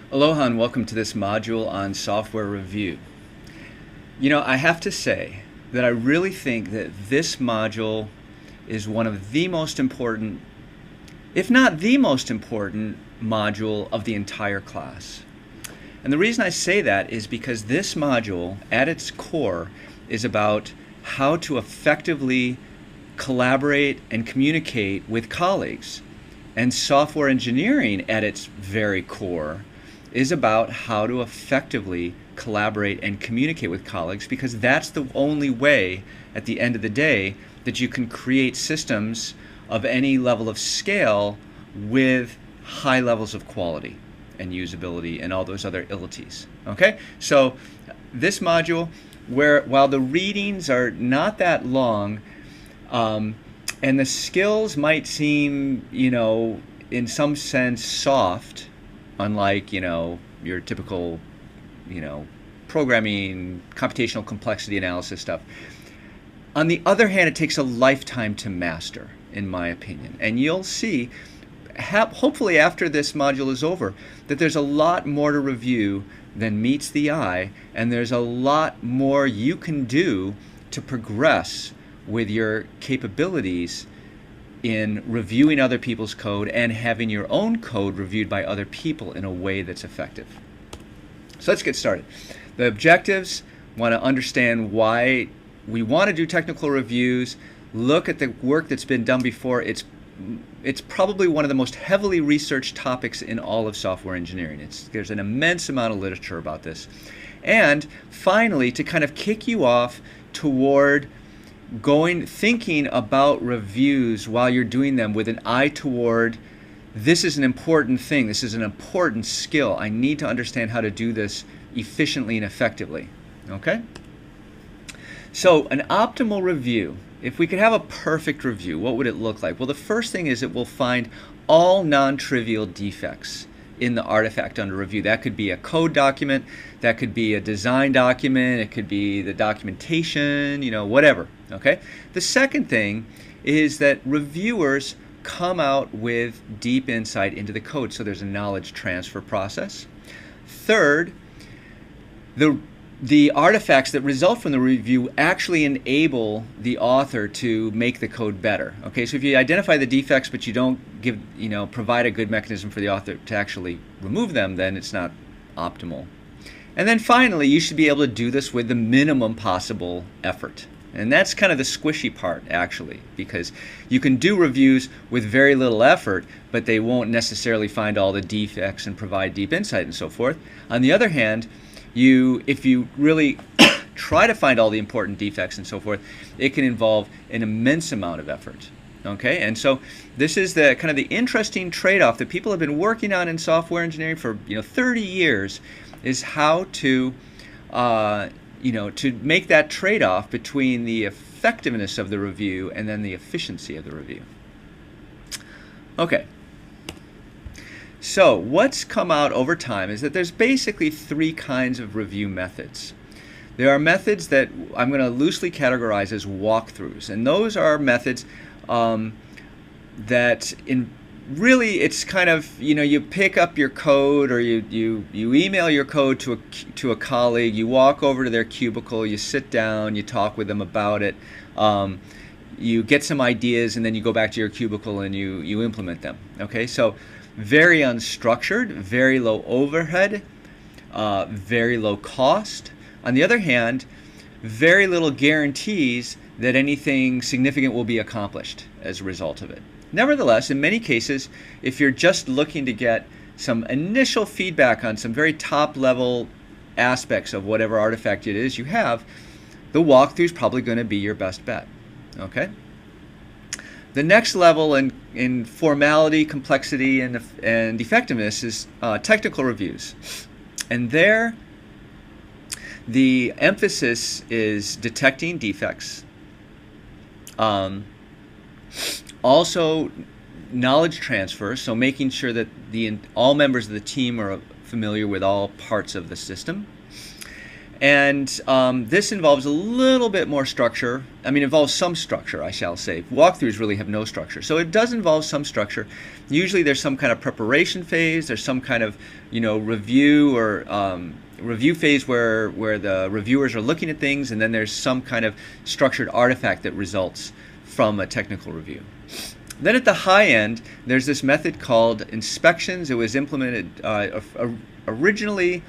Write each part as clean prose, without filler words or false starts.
Aloha and welcome to this module on software review. I have to say that I really think that this module is one of the most important, if not the most important, module of the entire class. And the reason I say that is because this module, at its core, is about how to effectively collaborate and communicate with colleagues. And software engineering, at its very core, is about how to effectively collaborate and communicate with colleagues, because that's the only way at the end of the day that you can create systems of any level of scale with high levels of quality and usability and all those other abilities. Okay, so this module, while the readings are not that long, and the skills might seem, in some sense soft, unlike, your typical, programming, computational complexity analysis stuff. On the other hand, it takes a lifetime to master, in my opinion. And you'll see, hopefully after this module is over, that there's a lot more to review than meets the eye, and there's a lot more you can do to progress with your capabilities in reviewing other people's code and having your own code reviewed by other people in a way that's effective. So let's get started. The objectives: want to understand why we want to do technical reviews, look at the work that's been done before. It's probably one of the most heavily researched topics in all of software engineering. There's an immense amount of literature about this. And finally, to kind of kick you off toward thinking about reviews while you're doing them with an eye toward, this is an important thing, this is an important skill, I need to understand how to do this efficiently and effectively. Okay? So an optimal review, if we could have a perfect review, what would it look like? Well, the first thing is it will find all non-trivial defects in the artifact under review. That could be a code document, that could be a design document, it could be the documentation, whatever. Okay? The second thing is that reviewers come out with deep insight into the code, so there's a knowledge transfer process. Third, the artifacts that result from the review actually enable the author to make the code better. Okay, so if you identify the defects but you don't provide a good mechanism for the author to actually remove them, then it's not optimal. And then finally, you should be able to do this with the minimum possible effort. And that's kind of the squishy part, actually, because you can do reviews with very little effort, but they won't necessarily find all the defects and provide deep insight and so forth. On the other hand, if you really try to find all the important defects and so forth, it can involve an immense amount of effort. Okay, and so this is the kind of the interesting trade-off that people have been working on in software engineering for 30 years, is how to to make that trade-off between the effectiveness of the review and then the efficiency of the review. Okay. So what's come out over time is that there's basically three kinds of review methods. There are methods that I'm going to loosely categorize as walkthroughs, and those are methods that really it's kind of, you pick up your code, or you email your code to a colleague, you walk over to their cubicle, you sit down, you talk with them about it, you get some ideas, and then you go back to your cubicle and you implement them. Okay, so very unstructured, very low overhead, very low cost. On the other hand, very little guarantees that anything significant will be accomplished as a result of it. Nevertheless, in many cases, if you're just looking to get some initial feedback on some very top-level aspects of whatever artifact it is you have, the walkthrough is probably going to be your best bet. Okay? The next level in formality, complexity, and effectiveness is technical reviews. And there, the emphasis is detecting defects. Also, knowledge transfer, so making sure that all members of the team are familiar with all parts of the system. And this involves a little bit more structure. I mean, involves some structure, I shall say. Walkthroughs really have no structure. So it does involve some structure. Usually there's some kind of preparation phase. There's some kind of, review or review phase where the reviewers are looking at things, and then there's some kind of structured artifact that results from a technical review. Then at the high end, there's this method called inspections. It was implemented originally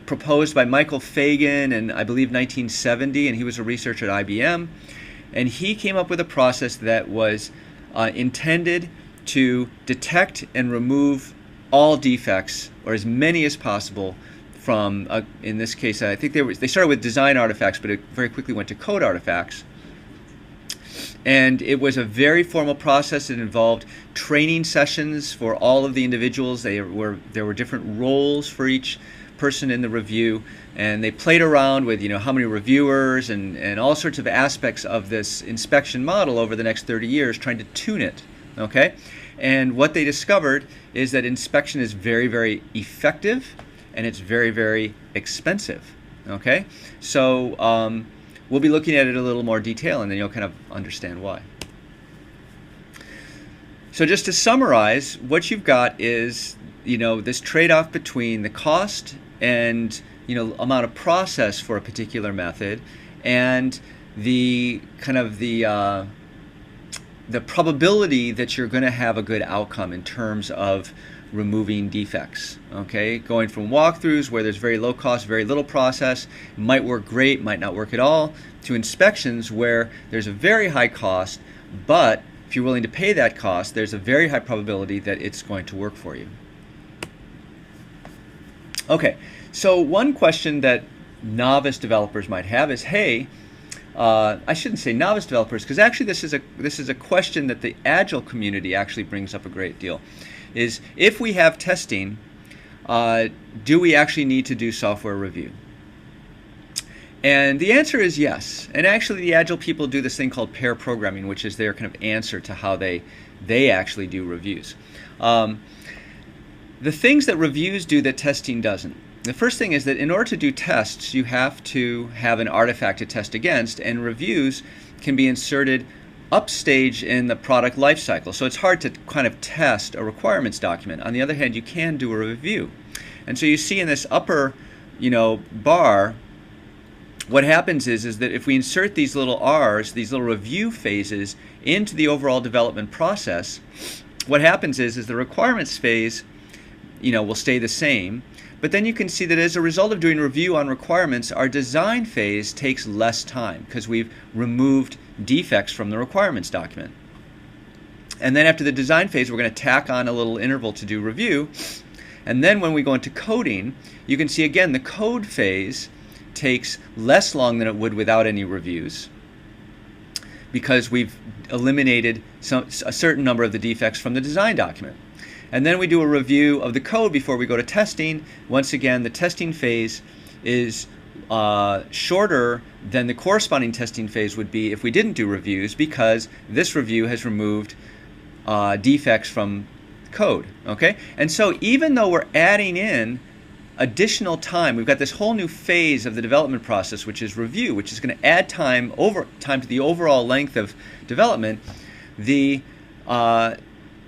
proposed by Michael Fagan in, I believe, 1970, and he was a researcher at IBM. And he came up with a process that was intended to detect and remove all defects, or as many as possible, from, in this case, I think they started with design artifacts, but it very quickly went to code artifacts. And it was a very formal process. It involved training sessions for all of the individuals. There were different roles for each person in the review, and they played around with how many reviewers and all sorts of aspects of this inspection model over the next 30 years, trying to tune it. Okay, and what they discovered is that inspection is very, very effective, and it's very, very expensive. Okay, so we'll be looking at it in a little more detail, and then you'll kind of understand why. So just to summarize, what you've got is this trade-off between the cost and amount of process for a particular method, and the kind of the probability that you're going to have a good outcome in terms of removing defects. Okay, going from walkthroughs where there's very low cost, very little process, might work great, might not work at all, to inspections where there's a very high cost, but if you're willing to pay that cost, there's a very high probability that it's going to work for you. Okay, so one question that novice developers might have is, hey, I shouldn't say novice developers, because actually this is a question that the Agile community actually brings up a great deal, is if we have testing, do we actually need to do software review? And the answer is yes. And actually the Agile people do this thing called pair programming, which is their kind of answer to how they actually do reviews. The things that reviews do that testing doesn't. The first thing is that in order to do tests, you have to have an artifact to test against, and reviews can be inserted upstage in the product lifecycle. So it's hard to kind of test a requirements document. On the other hand, you can do a review. And so you see in this upper, bar, what happens is that if we insert these little R's, these little review phases into the overall development process, what happens is the requirements phase will stay the same, but then you can see that as a result of doing review on requirements, our design phase takes less time because we've removed defects from the requirements document. And then after the design phase, we're going to tack on a little interval to do review. And then when we go into coding, you can see again the code phase takes less long than it would without any reviews, because we've eliminated a certain number of the defects from the design document. And then we do a review of the code before we go to testing. Once again, the testing phase is shorter than the corresponding testing phase would be if we didn't do reviews, because this review has removed defects from code. Okay? And so even though we're adding in additional time, we've got this whole new phase of the development process, which is review, which is going to add time to the overall length of development.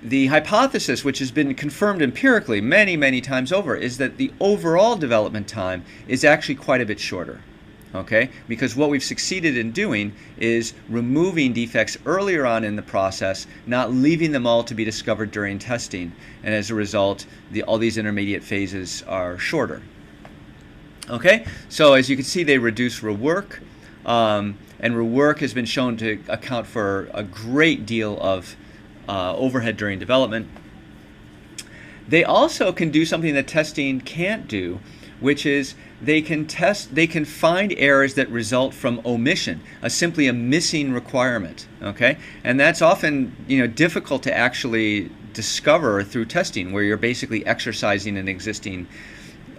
The hypothesis, which has been confirmed empirically many, many times over, is that the overall development time is actually quite a bit shorter. Okay? Because what we've succeeded in doing is removing defects earlier on in the process, not leaving them all to be discovered during testing. And as a result, all these intermediate phases are shorter. Okay? So as you can see, they reduce rework. And rework has been shown to account for a great deal of overhead during development. They also can do something that testing can't do, which is they can find errors that result from omission, simply a missing requirement. Okay, and that's often difficult to actually discover through testing, where you're basically exercising an existing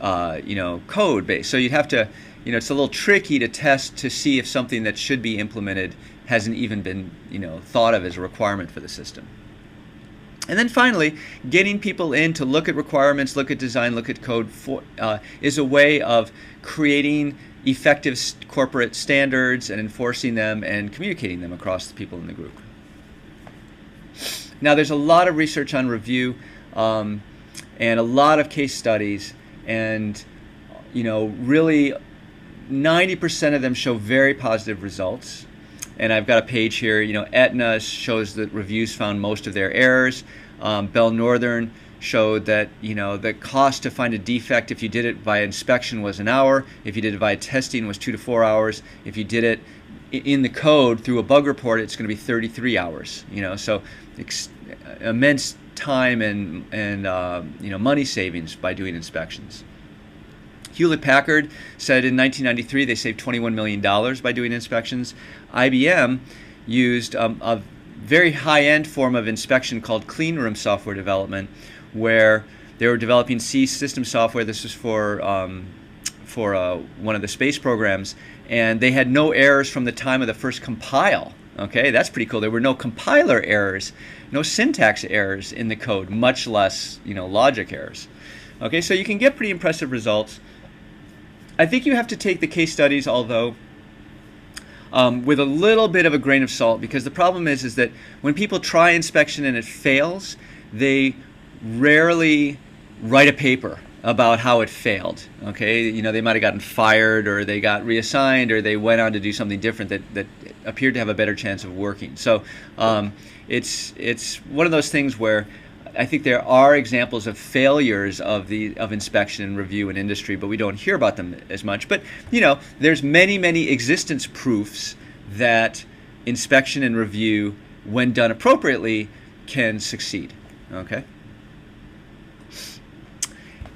code base. So you'd have to, it's a little tricky to test to see if something that should be implemented hasn't even been thought of as a requirement for the system. And then finally, getting people in to look at requirements, look at design, look at code is a way of creating effective corporate standards and enforcing them and communicating them across the people in the group. Now, there's a lot of research on review and a lot of case studies, and really 90% of them show very positive results. And I've got a page here. Aetna shows that reviews found most of their errors. Bell Northern showed that the cost to find a defect if you did it via inspection was an hour. If you did it via testing, was 2 to 4 hours. If you did it in the code through a bug report, it's going to be 33 hours. So immense time and money savings by doing inspections. Hewlett-Packard said in 1993 they saved $21 million by doing inspections. IBM used a very high-end form of inspection called clean room software development, where they were developing C system software. This was for one of the space programs, and they had no errors from the time of the first compile. Okay, that's pretty cool. There were no compiler errors, no syntax errors in the code, much less logic errors. Okay, so you can get pretty impressive results. I think you have to take the case studies, although, with a little bit of a grain of salt, because the problem is that when people try inspection and it fails, they rarely write a paper about how it failed. Okay, they might have gotten fired, or they got reassigned, or they went on to do something different that appeared to have a better chance of working. So it's one of those things where I think there are examples of failures of inspection and review in industry, but we don't hear about them as much. But there's many existence proofs that inspection and review, when done appropriately, can succeed. Okay.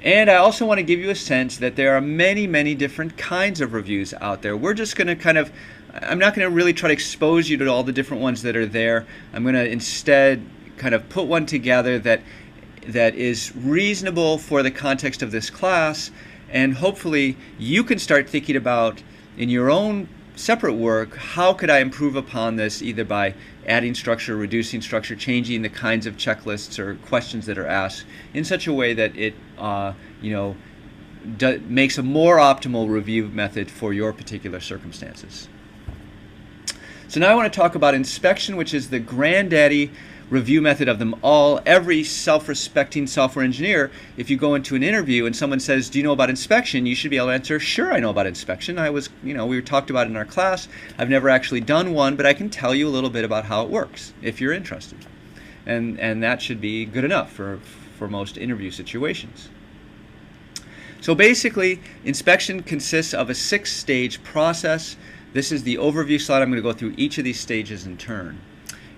And I also want to give you a sense that there are many different kinds of reviews out there. We're just going to I'm not going to really try to expose you to all the different ones that are there. I'm going to instead kind of put one together that is reasonable for the context of this class, and hopefully you can start thinking about in your own separate work, how could I improve upon this, either by adding structure, reducing structure, changing the kinds of checklists or questions that are asked in such a way that it makes a more optimal review method for your particular circumstances. So now I want to talk about inspection, which is the granddaddy review method of them all. Every self-respecting software engineer, if you go into an interview and someone says, do you know about inspection? You should be able to answer, sure, I know about inspection. We talked about it in our class. I've never actually done one, but I can tell you a little bit about how it works if you're interested. And that should be good enough for most interview situations. So basically, inspection consists of a 6-stage process. This is the overview slide. I'm going to go through each of these stages in turn.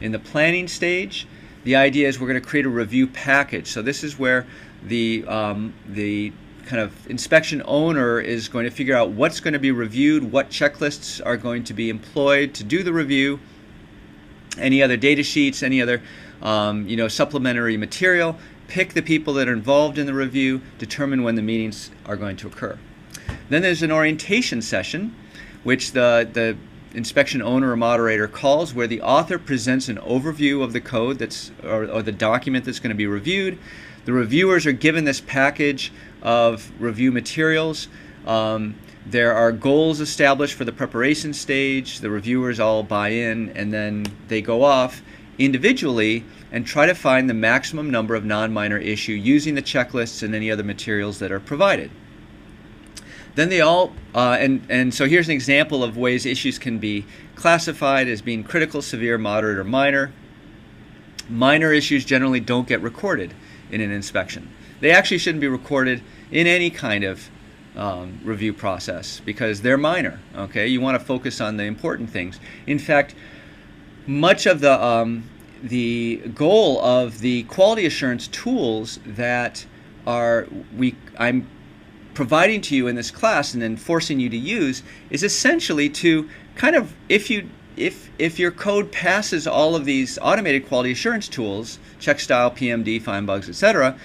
In the planning stage, the idea is we're going to create a review package. So this is where the kind of inspection owner is going to figure out what's going to be reviewed, what checklists are going to be employed to do the review, any other data sheets, any other supplementary material, pick the people that are involved in the review, determine when the meetings are going to occur. Then there's an orientation session, which the inspection owner or moderator calls, where the author presents an overview of the code or the document that's going to be reviewed. The reviewers are given this package of review materials. There are goals established for the preparation stage. The reviewers all buy in, and then they go off individually and try to find the maximum number of non-minor issue using the checklists and any other materials that are provided. Then they all, and so here's an example of ways issues can be classified as being critical, severe, moderate, or minor. Minor issues generally don't get recorded in an inspection. They actually shouldn't be recorded in any kind of review process because they're minor. Okay, you want to focus on the important things. In fact, much of the goal of the quality assurance tools that I'm providing to you in this class and then forcing you to use is essentially to kind of, if your code passes all of these automated quality assurance tools, check style, PMD, find bugs, etc.,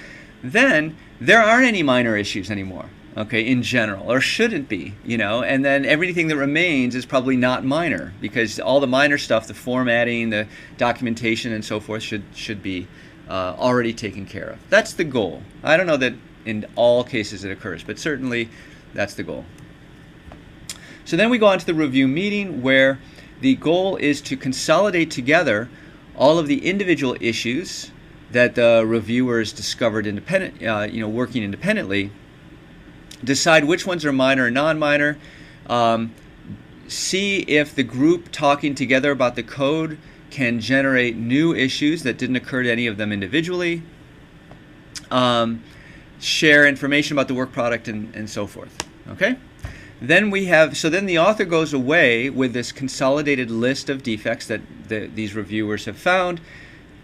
then there aren't any minor issues anymore, okay, in general, or shouldn't be, and then everything that remains is probably not minor because all the minor stuff, the formatting, the documentation, and so forth should be already taken care of. That's the goal. I don't know that in all cases it occurs, but certainly that's the goal. So then we go on to the review meeting, where the goal is to consolidate together all of the individual issues that the reviewers discovered working independently, decide which ones are minor and non-minor, see if the group talking together about the code can generate new issues that didn't occur to any of them individually, share information about the work product, and so forth. Okay? Then then the author goes away with this consolidated list of defects that these reviewers have found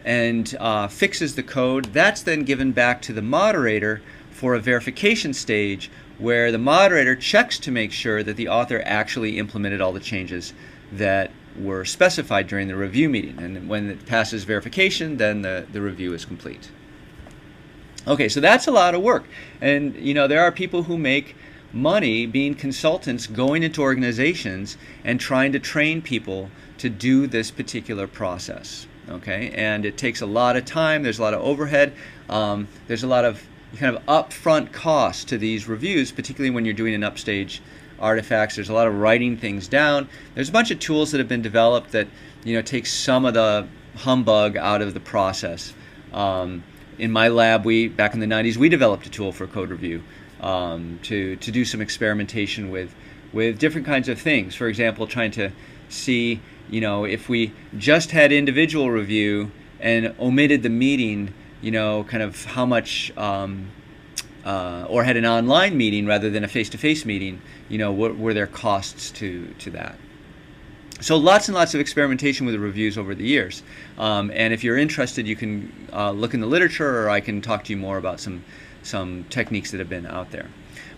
and fixes the code. That's then given back to the moderator for a verification stage, where the moderator checks to make sure that the author actually implemented all the changes that were specified during the review meeting. And when it passes verification, then the review is complete. Okay, so that's a lot of work. And there are people who make money being consultants, going into organizations and trying to train people to do this particular process. Okay, and it takes a lot of time. There's a lot of overhead. There's a lot of kind of upfront costs to these reviews, particularly when you're doing an upstage artifacts. There's a lot of writing things down. There's a bunch of tools that have been developed that take some of the humbug out of the process. In my lab, back in the 90s, we developed a tool for code review to do some experimentation with different kinds of things. For example, trying to see if we just had individual review and omitted the meeting, kind of how much, or had an online meeting rather than a face-to-face meeting, what were their costs to that. So lots and lots of experimentation with the reviews over the years. And if you're interested, you can look in the literature, or I can talk to you more about some techniques that have been out there.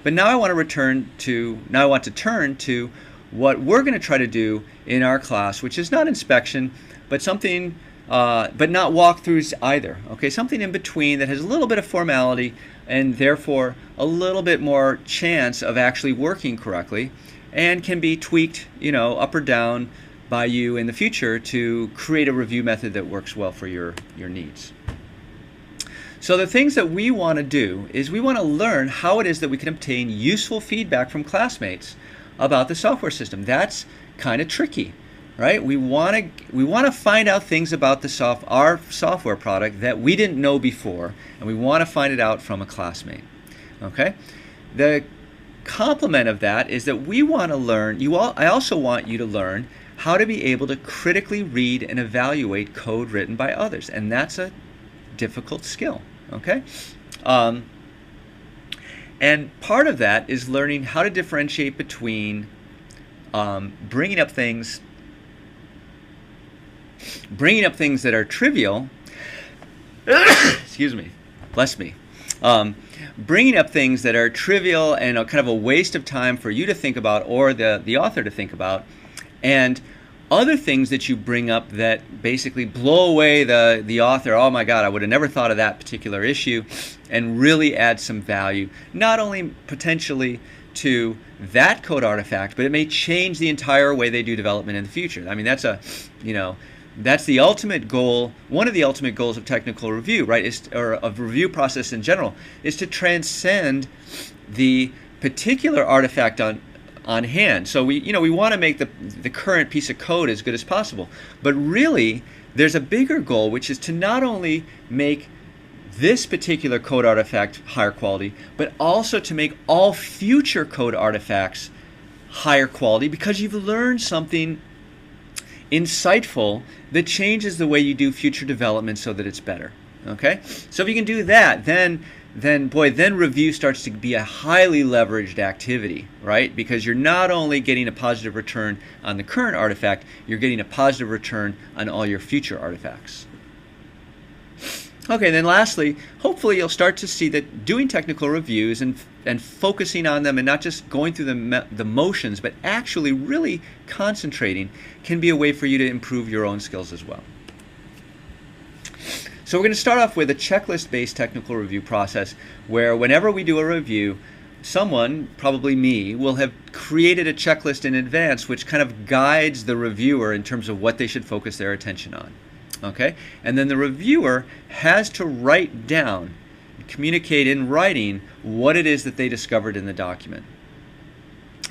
But now I want to turn to what we're going to try to do in our class, which is not inspection, but something, but not walkthroughs either. Okay, something in between that has a little bit of formality and therefore a little bit more chance of actually working correctly, and can be tweaked, up or down by you in the future to create a review method that works well for your needs. So the things that we want to do is we want to learn how it is that we can obtain useful feedback from classmates about the software system. That's kind of tricky, right? We want to find out things about our software product that we didn't know before, and we want to find it out from a classmate. Okay? The complement of that is that we want to learn. I also want you to learn how to be able to critically read and evaluate code written by others, and that's a difficult skill. Okay? And part of that is learning how to differentiate between bringing up things that are trivial. Excuse me, bless me. Bringing up things that are trivial and kind of a waste of time for you to think about, or the author to think about, and other things that you bring up that basically blow away the author. Oh my God, I would have never thought of that particular issue, and really add some value, not only potentially to that code artifact, but it may change the entire way they do development in the future. I mean, that's the ultimate goal. One of the ultimate goals of technical review, right, or of review process in general, is to transcend the particular artifact on hand. So we want to make the current piece of code as good as possible. But really, there's a bigger goal, which is to not only make this particular code artifact higher quality, but also to make all future code artifacts higher quality, because you've learned something insightful that changes the way you do future development so that it's better. Okay? So if you can do that, then review starts to be a highly leveraged activity, right? Because you're not only getting a positive return on the current artifact, you're getting a positive return on all your future artifacts. Okay, then lastly, hopefully you'll start to see that doing technical reviews and focusing on them, and not just going through the motions, but actually really concentrating, can be a way for you to improve your own skills as well. So we're going to start off with a checklist-based technical review process, where whenever we do a review, someone, probably me, will have created a checklist in advance which kind of guides the reviewer in terms of what they should focus their attention on. Okay? And then the reviewer has to write down, communicate in writing what it is that they discovered in the document.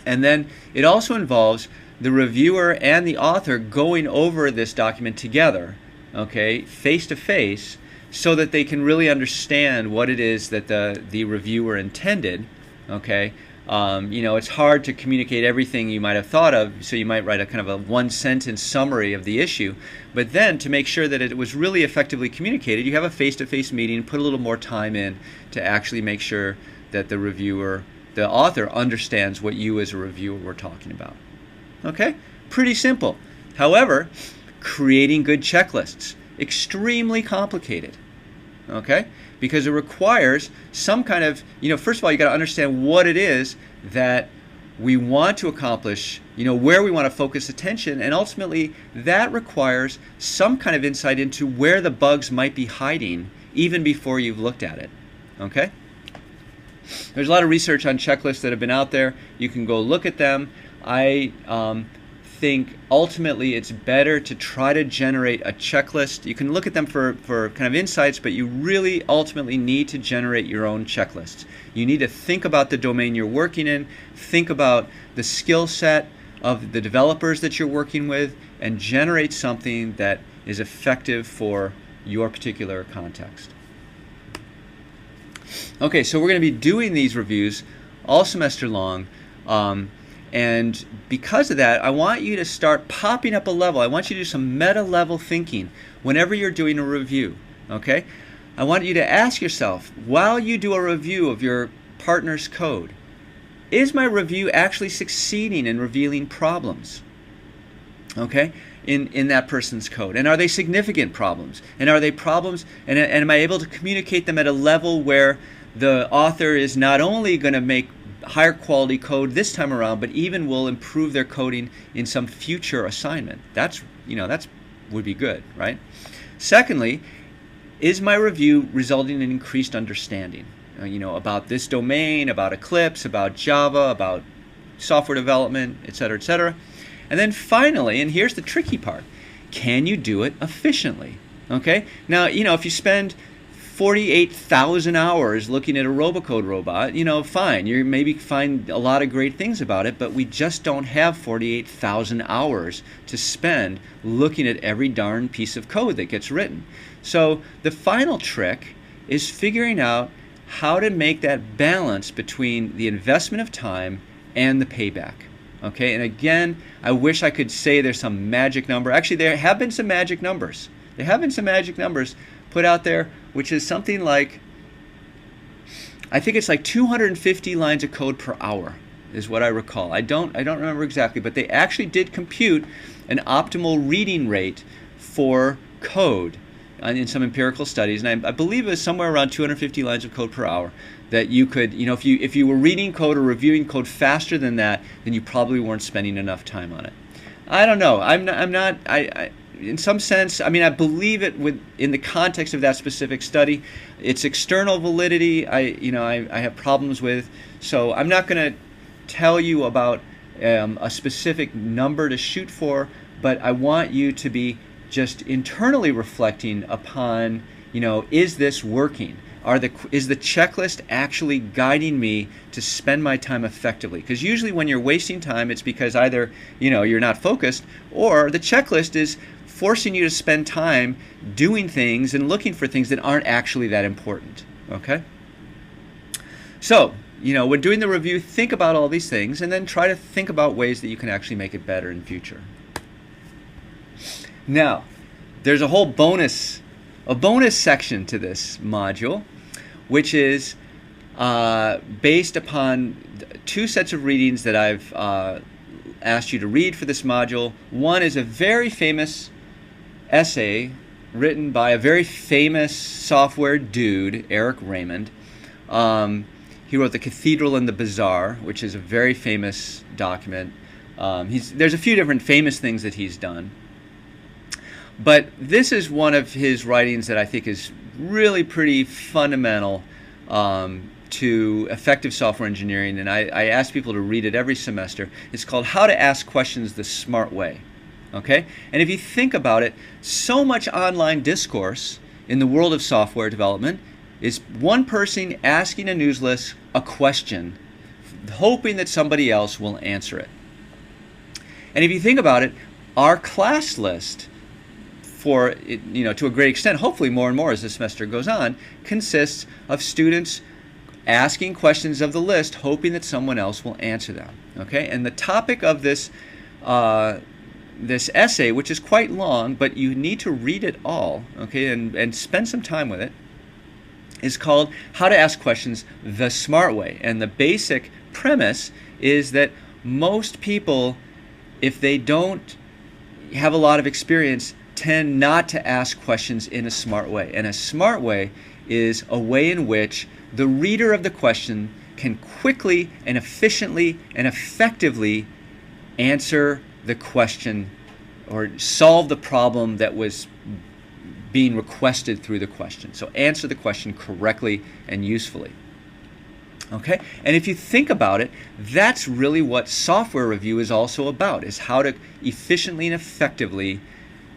And then it also involves the reviewer and the author going over this document together, okay, face to face, so that they can really understand what it is that the reviewer intended, okay. It's hard to communicate everything you might have thought of, so you might write a kind of a one-sentence summary of the issue. But then, to make sure that it was really effectively communicated, you have a face-to-face meeting, put a little more time in to actually make sure that the author understands what you as a reviewer were talking about. Okay? Pretty simple. However, creating good checklists, extremely complicated. Okay? Because it requires some kind of, first of all, you got to understand what it is that we want to accomplish, where we want to focus attention, and ultimately that requires some kind of insight into where the bugs might be hiding even before you've looked at it. Okay? There's a lot of research on checklists that have been out there. You can go look at them. I think ultimately it's better to try to generate a checklist. You can look at them for kind of insights, but you really ultimately need to generate your own checklists. You need to think about the domain you're working in, think about the skill set of the developers that you're working with, and generate something that is effective for your particular context. Okay, so we're going to be doing these reviews all semester long. And because of that, I want you to start popping up a level. I want you to do some meta-level thinking whenever you're doing a review, okay? I want you to ask yourself, while you do a review of your partner's code, is my review actually succeeding in revealing problems, okay, in that person's code? And are they significant problems? And are they problems, and am I able to communicate them at a level where the author is not only going to make higher quality code this time around, but even will improve their coding in some future assignment? That's would be good, right? Secondly, is my review resulting in increased understanding, about this domain, about Eclipse, about Java, about software development, etc., etc. And then finally, and here's the tricky part, can you do it efficiently? Okay? Now, if you spend 48,000 hours looking at a robocode robot, fine. You maybe find a lot of great things about it, but we just don't have 48,000 hours to spend looking at every darn piece of code that gets written. So the final trick is figuring out how to make that balance between the investment of time and the payback. Okay, and again, I wish I could say there's some magic number. Actually, there have been some magic numbers. There have been some magic numbers put out there, which is something like, I think it's like 250 lines of code per hour is what I recall. I don't remember exactly, but they actually did compute an optimal reading rate for code in some empirical studies, and I believe it was somewhere around 250 lines of code per hour. That you could, if you were reading code or reviewing code faster than that, then you probably weren't spending enough time on it. I don't know. I'm not. In some sense, I believe it in the context of that specific study. Its external validity, I have problems with. So I'm not going to tell you about a specific number to shoot for, but I want you to be just internally reflecting upon, is this working? Is the checklist actually guiding me to spend my time effectively? Because usually when you're wasting time, it's because either you're not focused, or the checklist is forcing you to spend time doing things and looking for things that aren't actually that important. Okay? So, when doing the review, think about all these things and then try to think about ways that you can actually make it better in future. Now, there's a whole bonus section to this module, which is based upon two sets of readings that I've asked you to read for this module. One is a very famous essay written by a very famous software dude, Eric Raymond. He wrote The Cathedral and the Bazaar, which is a very famous document. There's a few different famous things that he's done. But this is one of his writings that I think is really pretty fundamental to effective software engineering, and I ask people to read it every semester. It's called How to Ask Questions the Smart Way. Okay? And if you think about it, so much online discourse in the world of software development is one person asking a news list a question, hoping that somebody else will answer it. And if you think about it, our class list, for to a great extent, hopefully more and more as the semester goes on, consists of students asking questions of the list, hoping that someone else will answer them. Okay, and the topic of this this essay, which is quite long, but you need to read it all, okay, and spend some time with it, is called How to Ask Questions the Smart Way. And the basic premise is that most people, if they don't have a lot of experience, tend not to ask questions in a smart way. And a smart way is a way in which the reader of the question can quickly and efficiently and effectively answer the question or solve the problem that was being requested through the question. So answer the question correctly and usefully. Okay? And if you think about it, that's really what software review is also about, is how to efficiently and effectively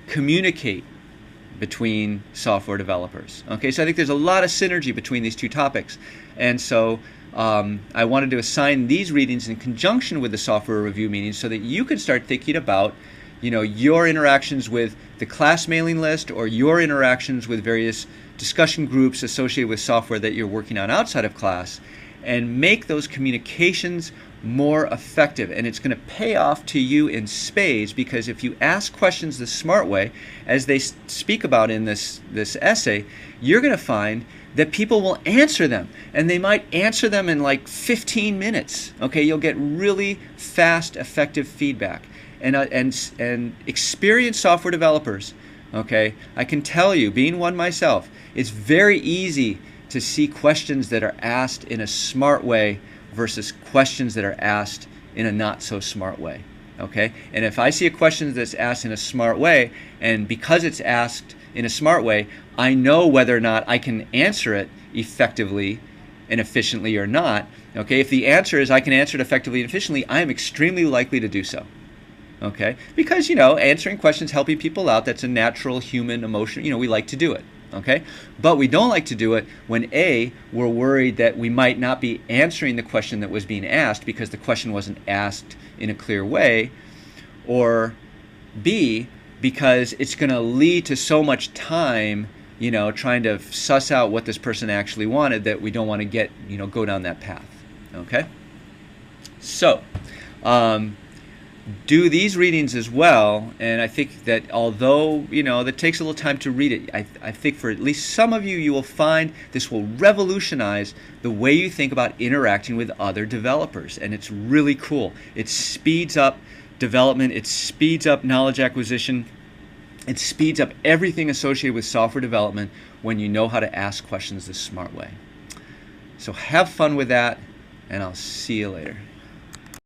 communicate between software developers. Okay, so I think there's a lot of synergy between these two topics. And so I wanted to assign these readings in conjunction with the software review meetings so that you can start thinking about your interactions with the class mailing list or your interactions with various discussion groups associated with software that you're working on outside of class, and make those communications more effective. And it's going to pay off to you in spades, because if you ask questions the smart way, as they speak about in this essay, you're going to find that people will answer them, and they might answer them in like 15 minutes. Okay, you'll get really fast, effective feedback. And experienced software developers, okay, I can tell you, being one myself, it's very easy to see questions that are asked in a smart way versus questions that are asked in a not so smart way. Okay? And if I see a question that's asked in a smart way, and because it's asked in a smart way, I know whether or not I can answer it effectively and efficiently or not. Okay? If the answer is I can answer it effectively and efficiently, I am extremely likely to do so. Okay? Because, answering questions, helping people out, that's a natural human emotion. We like to do it. Okay? But we don't like to do it when A, we're worried that we might not be answering the question that was being asked because the question wasn't asked in a clear way, or B, because it's going to lead to so much time, trying to suss out what this person actually wanted, that we don't want to go down that path. Okay? So, do these readings as well, and I think that although that takes a little time to read it, I think for at least some of you, you will find this will revolutionize the way you think about interacting with other developers, and it's really cool. It speeds up development, it speeds up knowledge acquisition, it speeds up everything associated with software development when you know how to ask questions the smart way. So have fun with that, and I'll see you later.